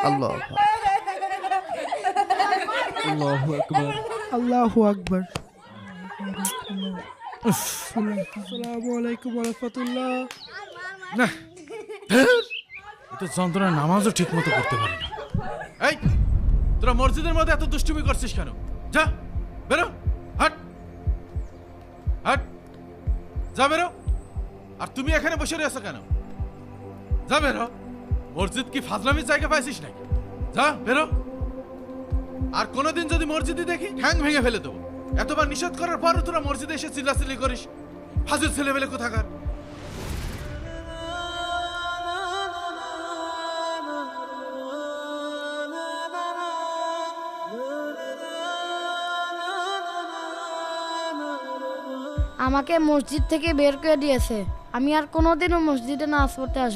আল্লাহ আল্লাহু আকবার আল্লাহু আকবার। আসসালামু আলাইকুম ওয়া রাহমাতুল্লাহ। না তো যন্ত্রণা নামাজও ঠিক মতো করতে পারি না। এই তোরা মসজিদের মধ্যে এত দুষ্টুমি করছিস কেন? যা বেরো, হাট হাট, যা বেরো। আর তুমি এখানে বসে রয়েছো কেন? যা বেরো। মসজিদ কি ফাজলামির জায়গা পাইছিস নাকি? যা বেরো। আর কোনোদিন যদি মসজিদে দেখি ঠ্যাং ভেঙে ফেলে দেবো। এতবার নিষেধ করার পরও তোরা মসজিদে এসে চিল্লাচিল্লি করিস। ফাজিল ছেলেবেলে কোথাকার। আমাকে মসজিদ থেকে বের করে দিয়েছে। আমি আর কোনোদিনও মসজিদে নামাজ পড়তে আসবো না।